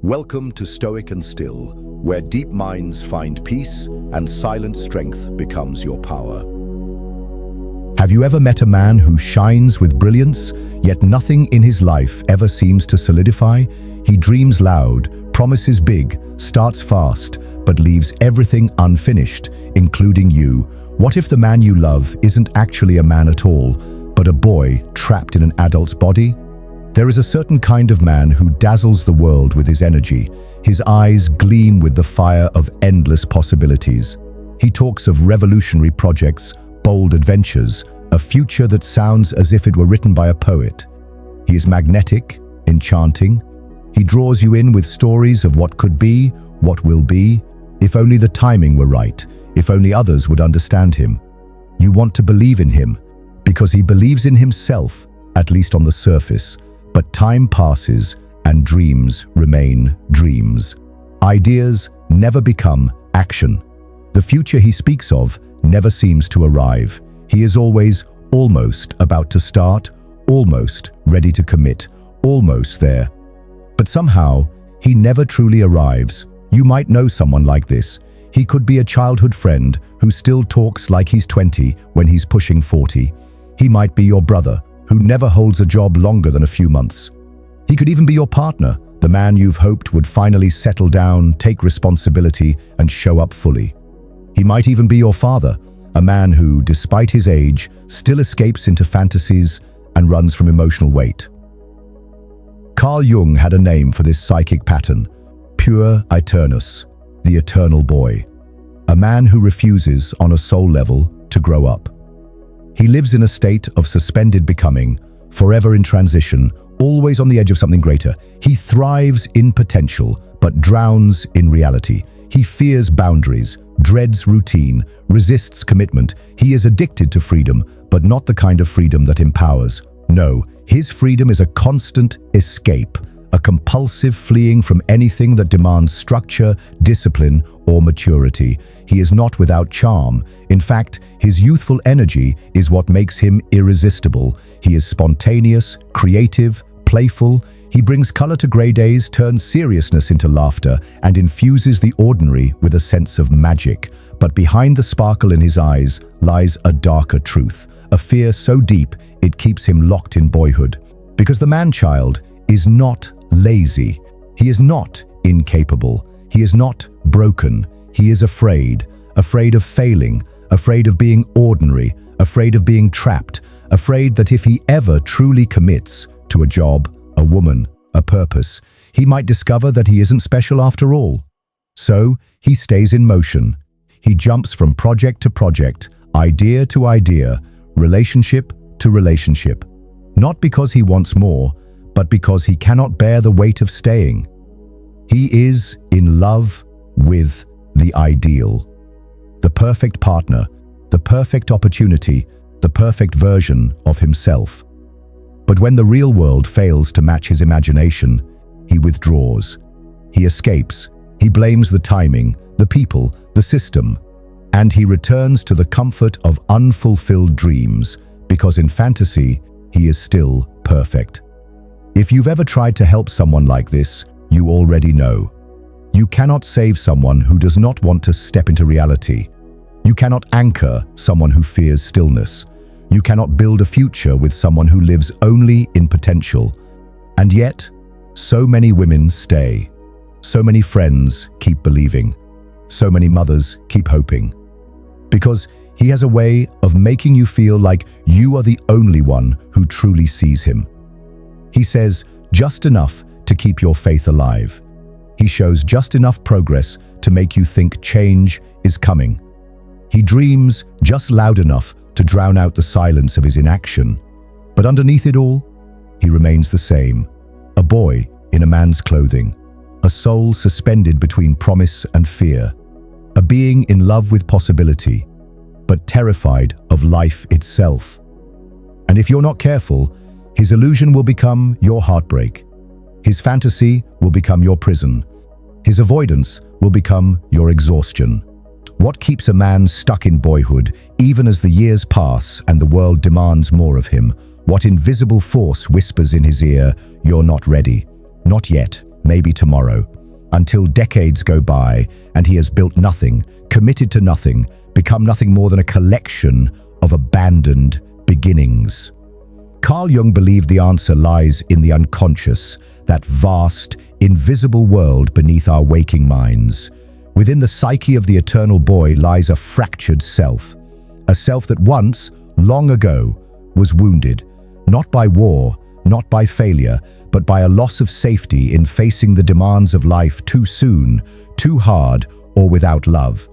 Welcome to Stoic and Still, where deep minds find peace and silent strength becomes your power. Have you ever met a man who shines with brilliance, yet nothing in his life ever seems to solidify? He dreams loud, promises big, starts fast, but leaves everything unfinished, including you. What if the man you love isn't actually a man at all, but a boy trapped in an adult's body? There is a certain kind of man who dazzles the world with his energy. His eyes gleam with the fire of endless possibilities. He talks of revolutionary projects, bold adventures, a future that sounds as if it were written by a poet. He is magnetic, enchanting. He draws you in with stories of what could be, what will be, if only the timing were right, if only others would understand him. You want to believe in him, because he believes in himself, at least on the surface. But time passes and dreams remain dreams. Ideas never become action. The future he speaks of never seems to arrive. He is always almost about to start, almost ready to commit, almost there. But somehow, he never truly arrives. You might know someone like this. He could be a childhood friend who still talks like he's 20 when he's pushing 40. He might be your brother, who never holds a job longer than a few months. He could even be your partner, the man you've hoped would finally settle down, take responsibility, and show up fully. He might even be your father, a man who, despite his age, still escapes into fantasies and runs from emotional weight. Carl Jung had a name for this psychic pattern: pure aeternus, the eternal boy, a man who refuses, on a soul level, to grow up. He lives in a state of suspended becoming, forever in transition, always on the edge of something greater. He thrives in potential, but drowns in reality. He fears boundaries, dreads routine, resists commitment. He is addicted to freedom, but not the kind of freedom that empowers. No, his freedom is a constant escape, a compulsive fleeing from anything that demands structure, discipline, or maturity. He is not without charm. In fact, his youthful energy is what makes him irresistible. He is spontaneous, creative, playful. He brings color to gray days, turns seriousness into laughter, and infuses the ordinary with a sense of magic. But behind the sparkle in his eyes lies a darker truth, a fear so deep it keeps him locked in boyhood. Because the man-child is not lazy. He is not incapable. He is not broken. He is afraid of failing, afraid of being ordinary, afraid of being trapped, afraid that if he ever truly commits to a job, a woman, a purpose, he might discover that he isn't special after all. So he stays in motion. He jumps from project to project, idea to idea, relationship to relationship. Not because he wants more, but because he cannot bear the weight of staying. He is in love with the ideal, the perfect partner, the perfect opportunity, the perfect version of himself. But when the real world fails to match his imagination, he withdraws. He escapes. He blames the timing, the people, the system, and he returns to the comfort of unfulfilled dreams, because in fantasy, he is still perfect. If you've ever tried to help someone like this, you already know. You cannot save someone who does not want to step into reality. You cannot anchor someone who fears stillness. You cannot build a future with someone who lives only in potential. And yet, so many women stay. So many friends keep believing. So many mothers keep hoping. Because he has a way of making you feel like you are the only one who truly sees him. He says just enough to keep your faith alive. He shows just enough progress to make you think change is coming. He dreams just loud enough to drown out the silence of his inaction. But underneath it all, he remains the same. A boy in a man's clothing. A soul suspended between promise and fear. A being in love with possibility, but terrified of life itself. And if you're not careful, his illusion will become your heartbreak. His fantasy will become your prison. His avoidance will become your exhaustion. What keeps a man stuck in boyhood, even as the years pass and the world demands more of him? What invisible force whispers in his ear, "You're not ready. Not yet. maybe tomorrow, until decades go by and he has built nothing, committed to nothing, become nothing more than a collection of abandoned beginnings. Carl Jung believed the answer lies in the unconscious, that vast, invisible world beneath our waking minds. Within the psyche of the eternal boy lies a fractured self, a self that once, long ago, was wounded, not by war, not by failure, but by a loss of safety in facing the demands of life too soon, too hard, or without love.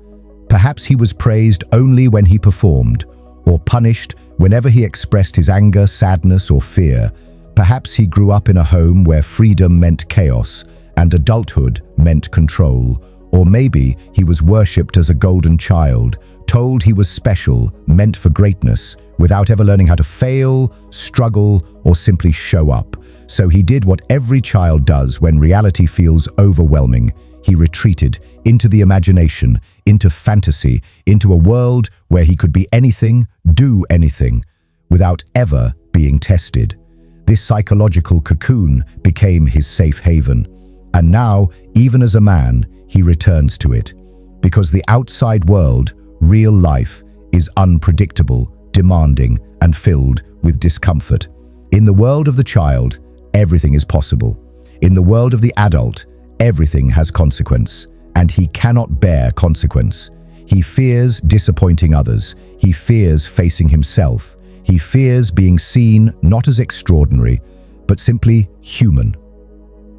Perhaps he was praised only when he performed, or punished whenever he expressed his anger, sadness, or fear. Perhaps he grew up in a home where freedom meant chaos and adulthood meant control. Or maybe he was worshipped as a golden child, told he was special, meant for greatness, without ever learning how to fail, struggle, or simply show up. So he did what every child does when reality feels overwhelming. He retreated into the imagination, into fantasy, into a world where he could be anything, do anything, without ever being tested. This psychological cocoon became his safe haven. And now, even as a man, he returns to it. Because the outside world, real life, is unpredictable, demanding, and filled with discomfort. In the world of the child, everything is possible. In the world of the adult, everything has consequence, and he cannot bear consequence. He fears disappointing others. He fears facing himself. He fears being seen not as extraordinary, but simply human.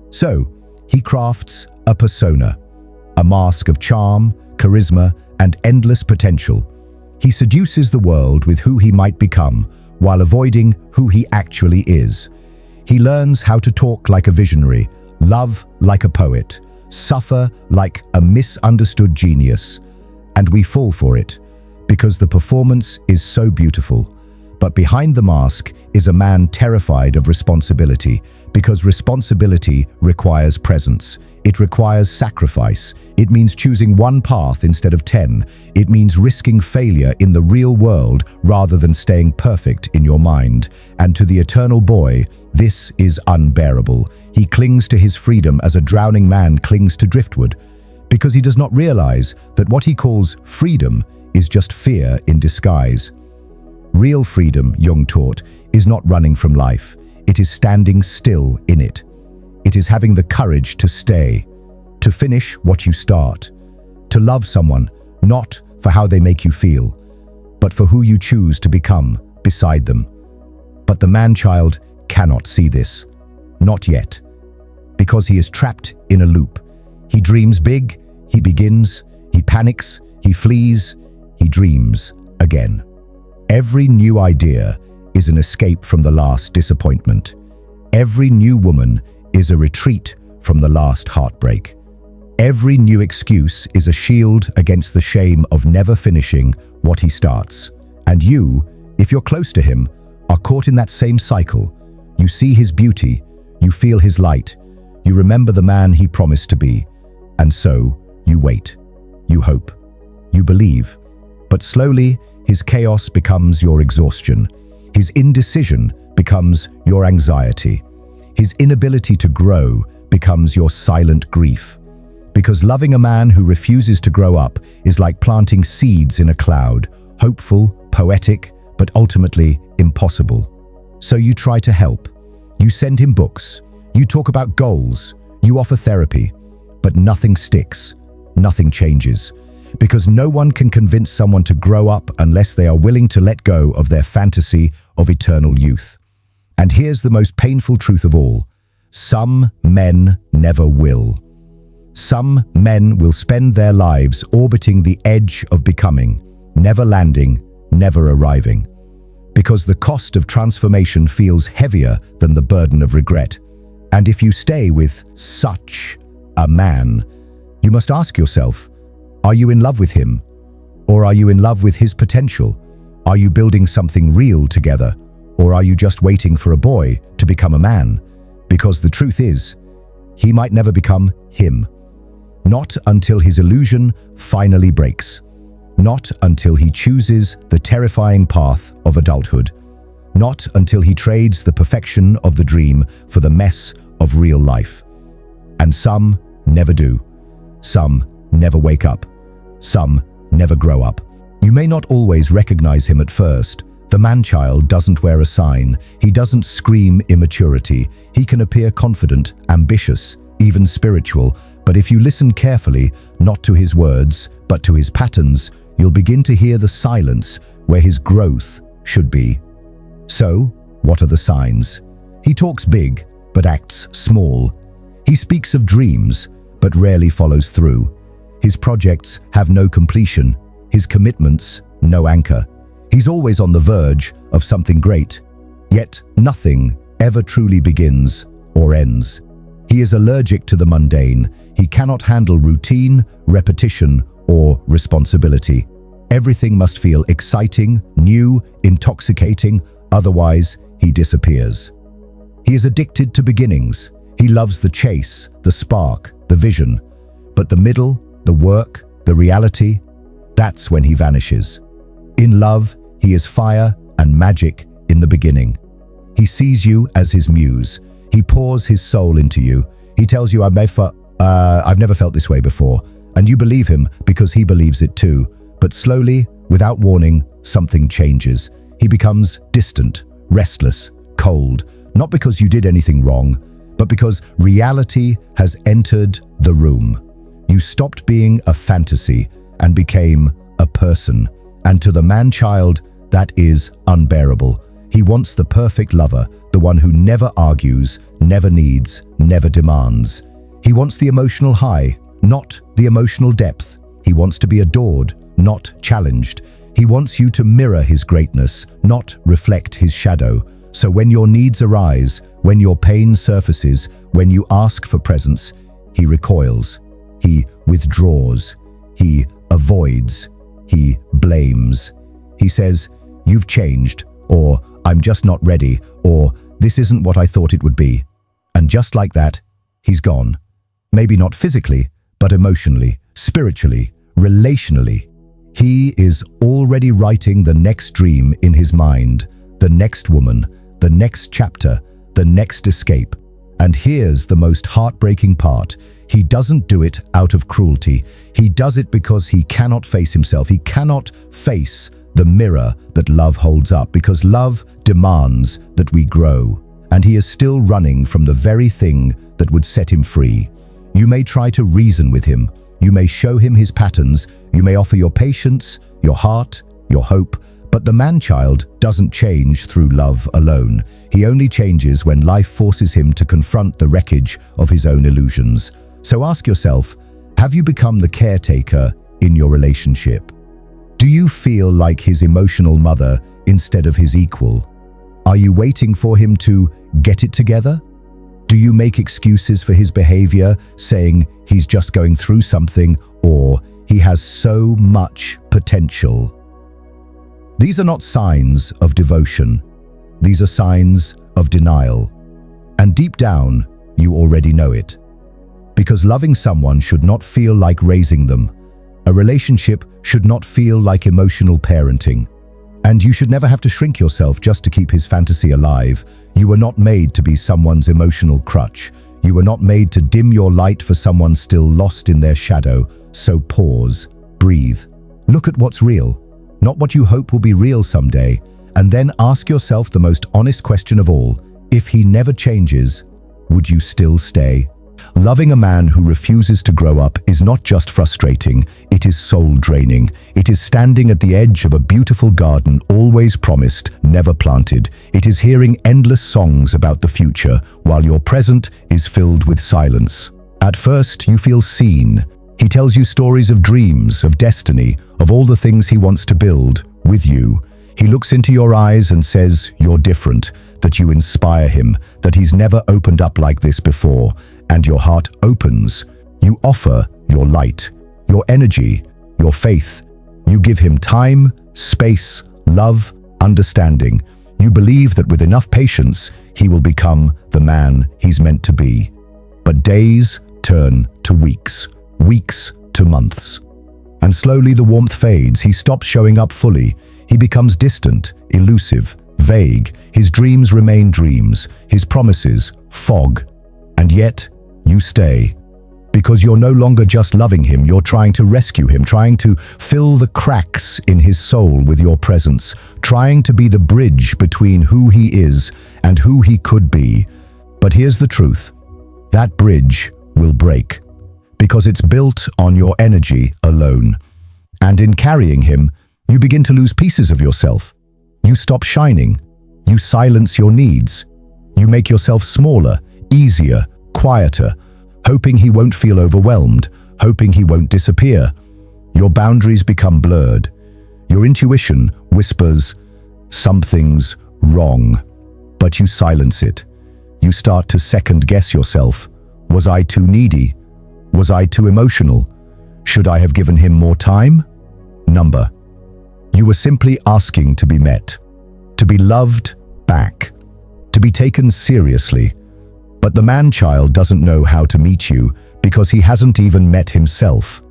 So, he crafts a persona, a mask of charm, charisma, and endless potential. He seduces the world with who he might become, while avoiding who he actually is. He learns how to talk like a visionary, love like a poet, suffer like a misunderstood genius. And we fall for it, because the performance is so beautiful. But behind the mask is a man terrified of responsibility, because responsibility requires presence. It requires sacrifice. It means choosing one path instead of 10. It means risking failure in the real world rather than staying perfect in your mind. And to the eternal boy, this is unbearable. He clings to his freedom as a drowning man clings to driftwood, because he does not realize that what he calls freedom is just fear in disguise. Real freedom, Jung taught, is not running from life. It is standing still in it. It is having the courage to stay, to finish what you start, to love someone, not for how they make you feel, but for who you choose to become beside them. But the man-child cannot see this. Not yet. Because he is trapped in a loop. He dreams big, he begins, he panics, he flees, he dreams again. Every new idea is an escape from the last disappointment. Every new woman is a retreat from the last heartbreak. Every new excuse is a shield against the shame of never finishing what he starts. And you, if you're close to him, are caught in that same cycle. You see his beauty, you feel his light, you remember the man he promised to be. And so, you wait, you hope, you believe. But slowly, his chaos becomes your exhaustion. His indecision becomes your anxiety. His inability to grow becomes your silent grief. Because loving a man who refuses to grow up is like planting seeds in a cloud, hopeful, poetic, but ultimately impossible. So you try to help. You send him books. You talk about goals. You offer therapy. But nothing sticks. Nothing changes. Because no one can convince someone to grow up unless they are willing to let go of their fantasy of eternal youth. And here's the most painful truth of all. Some men never will. Some men will spend their lives orbiting the edge of becoming, never landing, never arriving. Because the cost of transformation feels heavier than the burden of regret. And if you stay with such a man, you must ask yourself, are you in love with him? Or are you in love with his potential? Are you building something real together? Or are you just waiting for a boy to become a man? Because the truth is, he might never become him. Not until his illusion finally breaks. Not until he chooses the terrifying path of adulthood. Not until he trades the perfection of the dream for the mess of real life. And some never do. Some never wake up. Some never grow up. You may not always recognize him at first. The man-child doesn't wear a sign. He doesn't scream immaturity. He can appear confident, ambitious, even spiritual. But if you listen carefully, not to his words, but to his patterns, you'll begin to hear the silence where his growth should be. So, what are the signs? He talks big, but acts small. He speaks of dreams, but rarely follows through. His projects have no completion. His commitments, no anchor. He's always on the verge of something great, yet nothing ever truly begins or ends. He is allergic to the mundane. He cannot handle routine, repetition, or responsibility. Everything must feel exciting, new, intoxicating, otherwise he disappears. He is addicted to beginnings. He loves the chase, the spark, the vision. But the middle, the work, the reality, that's when he vanishes. In love, he is fire and magic in the beginning. He sees you as his muse. He pours his soul into you. He tells you, I've never felt this way before. And you believe him because he believes it too. But slowly, without warning, something changes. He becomes distant, restless, cold, not because you did anything wrong, but because reality has entered the room. You stopped being a fantasy and became a person. And to the man-child, that is unbearable. He wants the perfect lover, the one who never argues, never needs, never demands. He wants the emotional high, not the emotional depth. He wants to be adored, not challenged. He wants you to mirror his greatness, not reflect his shadow. So when your needs arise, when your pain surfaces, when you ask for presence, he recoils. He withdraws. He avoids. He blames. He says, you've changed, or I'm just not ready, or this isn't what I thought it would be. And just like that, he's gone. Maybe not physically, but emotionally, spiritually, relationally. He is already writing the next dream in his mind, the next woman, the next chapter, the next escape. And here's the most heartbreaking part. He doesn't do it out of cruelty. He does it because he cannot face himself. He cannot face the mirror that love holds up, because love demands that we grow. And he is still running from the very thing that would set him free. You may try to reason with him. You may show him his patterns. You may offer your patience, your heart, your hope. But the man-child doesn't change through love alone. He only changes when life forces him to confront the wreckage of his own illusions. So ask yourself, have you become the caretaker in your relationship? Do you feel like his emotional mother instead of his equal? Are you waiting for him to get it together? Do you make excuses for his behavior, saying he's just going through something, or he has so much potential? These are not signs of devotion. These are signs of denial. And deep down, you already know it. Because loving someone should not feel like raising them. A relationship should not feel like emotional parenting. And you should never have to shrink yourself just to keep his fantasy alive. You were not made to be someone's emotional crutch. You were not made to dim your light for someone still lost in their shadow. So pause, breathe, look at what's real, not what you hope will be real someday, and then ask yourself the most honest question of all. If he never changes, would you still stay? Loving a man who refuses to grow up is not just frustrating, it is soul-draining. It is standing at the edge of a beautiful garden always promised, never planted. It is hearing endless songs about the future while your present is filled with silence. At first, you feel seen. He tells you stories of dreams, of destiny, of all the things he wants to build with you. He looks into your eyes and says, you're different, that you inspire him, that he's never opened up like this before, and your heart opens. You offer your light, your energy, your faith. You give him time, space, love, understanding. You believe that with enough patience, he will become the man he's meant to be. But days turn to weeks, weeks to months. And slowly the warmth fades. He stops showing up fully. He becomes distant, elusive, vague. His dreams remain dreams, his promises, fog. And yet, you stay. Because you're no longer just loving him, you're trying to rescue him, trying to fill the cracks in his soul with your presence, trying to be the bridge between who he is and who he could be. But here's the truth. That bridge will break, because it's built on your energy alone. And in carrying him, you begin to lose pieces of yourself. You stop shining. You silence your needs. You make yourself smaller, easier, quieter, hoping he won't feel overwhelmed, hoping he won't disappear. Your boundaries become blurred. Your intuition whispers, something's wrong, but you silence it. You start to second-guess yourself. Was I too needy? Was I too emotional? Should I have given him more time? Number. You were simply asking to be met, to be loved back, to be taken seriously. But the man-child doesn't know how to meet you because he hasn't even met himself.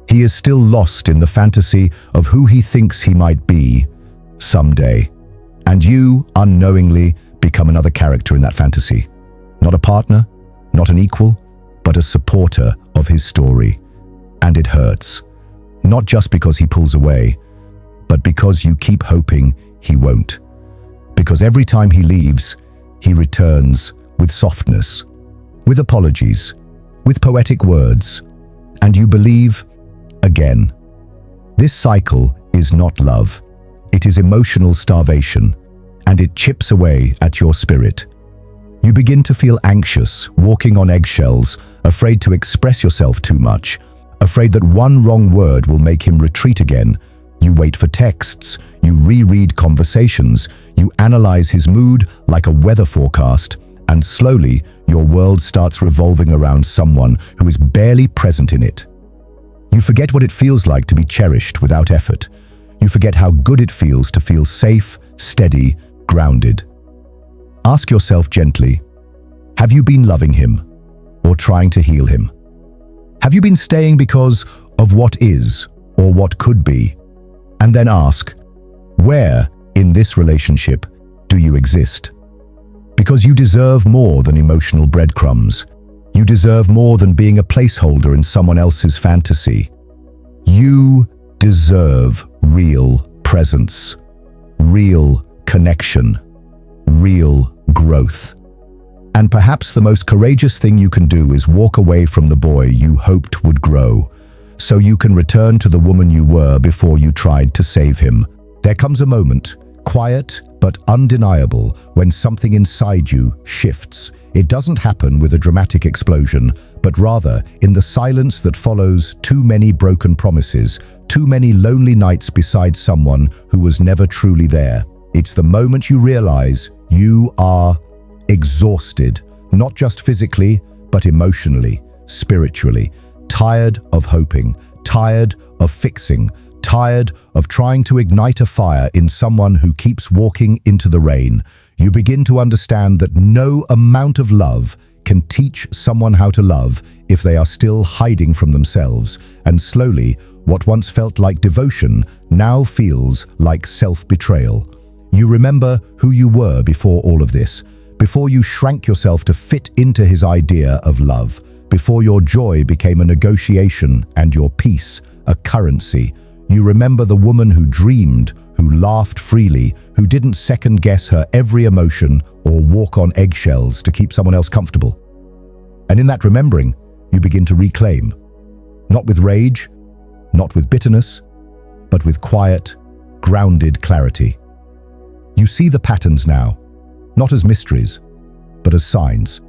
He is still lost in the fantasy of who he thinks he might be someday. And you, unknowingly, become another character in that fantasy. Not a partner, not an equal, but a supporter of his story. And it hurts. Not just because he pulls away, but because you keep hoping he won't. Because every time he leaves, he returns with softness, with apologies, with poetic words, and you believe again. This cycle is not love. It is emotional starvation, and it chips away at your spirit. You begin to feel anxious, walking on eggshells, afraid to express yourself too much, afraid that one wrong word will make him retreat again. You wait for texts, you reread conversations, you analyze his mood like a weather forecast, and slowly, your world starts revolving around someone who is barely present in it. You forget what it feels like to be cherished without effort. You forget how good it feels to feel safe, steady, grounded. Ask yourself gently, have you been loving him or trying to heal him? Have you been staying because of what is or what could be? And then ask, where in this relationship do you exist? Because you deserve more than emotional breadcrumbs. You deserve more than being a placeholder in someone else's fantasy. You deserve real presence, real connection, real growth. And perhaps the most courageous thing you can do is walk away from the boy you hoped would grow, so you can return to the woman you were before you tried to save him. There comes a moment, quiet but undeniable, when something inside you shifts. It doesn't happen with a dramatic explosion, but rather in the silence that follows too many broken promises, too many lonely nights beside someone who was never truly there. It's the moment you realize you are exhausted, not just physically, but emotionally, spiritually, tired of hoping, tired of fixing, tired of trying to ignite a fire in someone who keeps walking into the rain. You begin to understand that no amount of love can teach someone how to love if they are still hiding from themselves, and slowly, what once felt like devotion now feels like self-betrayal. You remember who you were before all of this, before you shrank yourself to fit into his idea of love, before your joy became a negotiation and your peace a currency. You remember the woman who dreamed, who laughed freely, who didn't second-guess her every emotion or walk on eggshells to keep someone else comfortable. And in that remembering, you begin to reclaim, not with rage, not with bitterness, but with quiet, grounded clarity. You see the patterns now, not as mysteries, but as signs.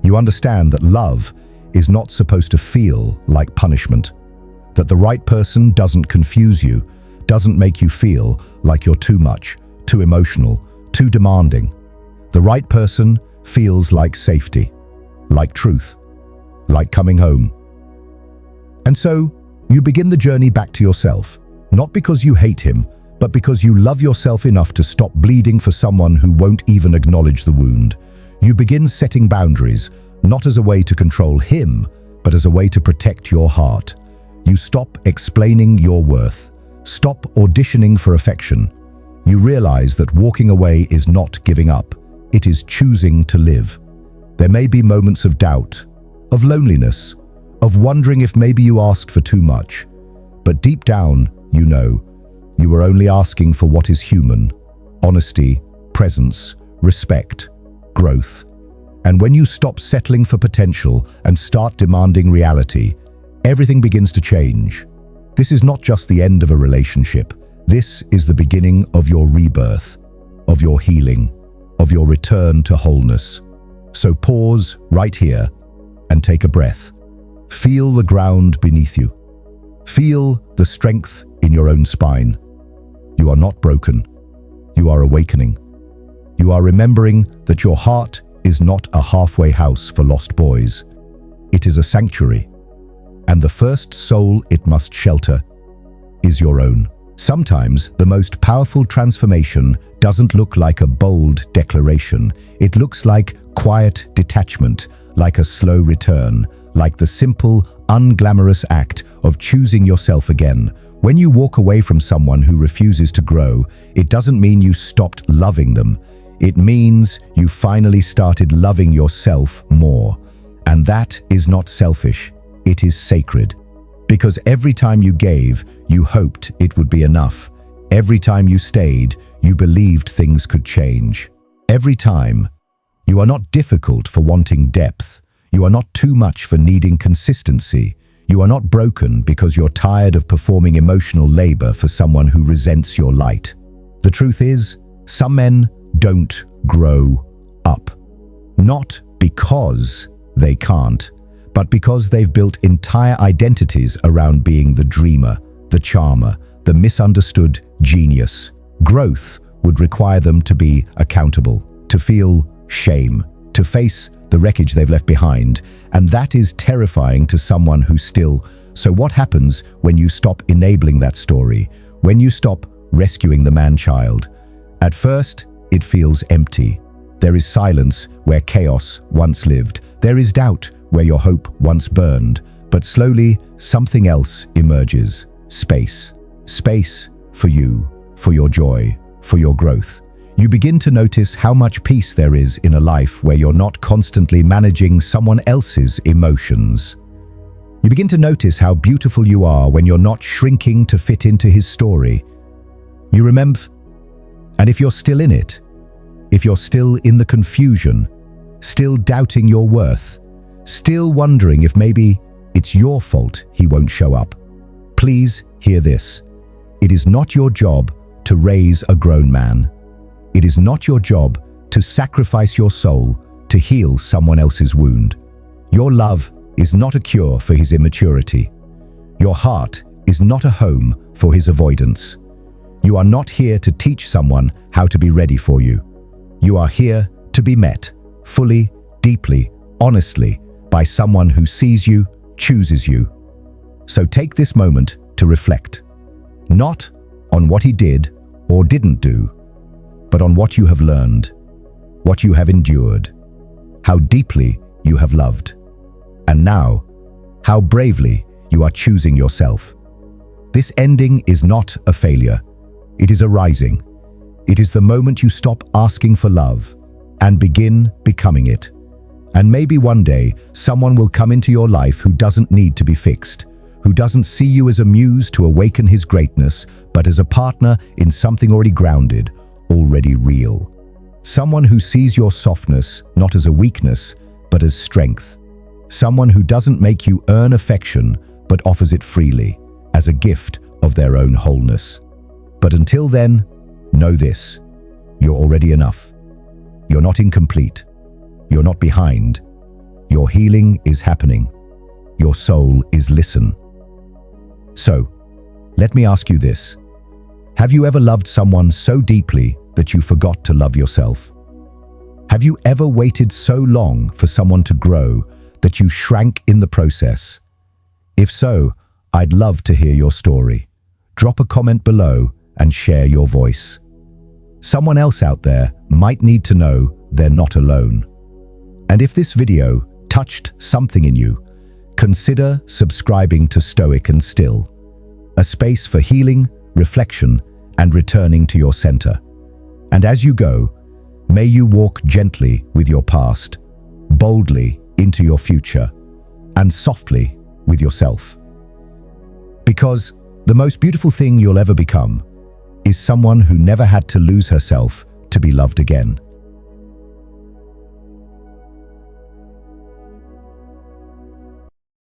You understand that love is not supposed to feel like punishment, that the right person doesn't confuse you, doesn't make you feel like you're too much, too emotional, too demanding. The right person feels like safety, like truth, like coming home. And so, you begin the journey back to yourself, not because you hate him, but because you love yourself enough to stop bleeding for someone who won't even acknowledge the wound. You begin setting boundaries, not as a way to control him, but as a way to protect your heart. You stop explaining your worth. Stop auditioning for affection. You realize that walking away is not giving up. It is choosing to live. There may be moments of doubt, of loneliness, of wondering if maybe you asked for too much. But deep down, you know, you were only asking for what is human: honesty, presence, respect, growth. And when you stop settling for potential and start demanding reality, everything begins to change. This is not just the end of a relationship. This is the beginning of your rebirth, of your healing, of your return to wholeness. So pause right here and take a breath. Feel the ground beneath you. Feel the strength in your own spine. You are not broken. You are awakening. You are remembering that your heart is not a halfway house for lost boys. It is a sanctuary, and the first soul it must shelter is your own. Sometimes the most powerful transformation doesn't look like a bold declaration. It looks like quiet detachment, like a slow return, like the simple, unglamorous act of choosing yourself again. When you walk away from someone who refuses to grow, it doesn't mean you stopped loving them. It means you finally started loving yourself more. And that is not selfish, it is sacred. Because every time you gave, you hoped it would be enough. Every time you stayed, you believed things could change. Every time. You are not difficult for wanting depth. You are not too much for needing consistency. You are not broken because you're tired of performing emotional labor for someone who resents your light. The truth is, some men don't grow up. Not because they can't, but because they've built entire identities around being the dreamer, the charmer, the misunderstood genius. Growth would require them to be accountable, to feel shame, to face the wreckage they've left behind, and that is terrifying to someone who's still. So what happens when you stop enabling that story, when you stop rescuing the man-child? At first, it feels empty. There is silence where chaos once lived. There is doubt where your hope once burned. But slowly, something else emerges. Space. Space for you, for your joy, for your growth. You begin to notice how much peace there is in a life where you're not constantly managing someone else's emotions. You begin to notice how beautiful you are when you're not shrinking to fit into his story. You remember, and if you're still in it, if you're still in the confusion, still doubting your worth, still wondering if maybe it's your fault he won't show up, please hear this. It is not your job to raise a grown man. It is not your job to sacrifice your soul to heal someone else's wound. Your love is not a cure for his immaturity. Your heart is not a home for his avoidance. You are not here to teach someone how to be ready for you. You are here to be met, fully, deeply, honestly, by someone who sees you, chooses you. So take this moment to reflect, not on what he did or didn't do, but on what you have learned, what you have endured, how deeply you have loved, and now, how bravely you are choosing yourself. This ending is not a failure. It is a rising. It is the moment you stop asking for love and begin becoming it. And maybe one day, someone will come into your life who doesn't need to be fixed, who doesn't see you as a muse to awaken his greatness, but as a partner in something already grounded, already real. Someone who sees your softness not as a weakness, but as strength. Someone who doesn't make you earn affection, but offers it freely, as a gift of their own wholeness. But until then, know this: you're already enough. You're not incomplete. You're not behind. Your healing is happening. Your soul is listening. So, let me ask you this. Have you ever loved someone so deeply that you forgot to love yourself? Have you ever waited so long for someone to grow that you shrank in the process? If so, I'd love to hear your story. Drop a comment below and share your voice. Someone else out there might need to know they're not alone. And if this video touched something in you, consider subscribing to Stoic and Still, a space for healing, reflection, and returning to your center. And as you go, may you walk gently with your past, boldly into your future, and softly with yourself. Because the most beautiful thing you'll ever become is someone who never had to lose herself to be loved again.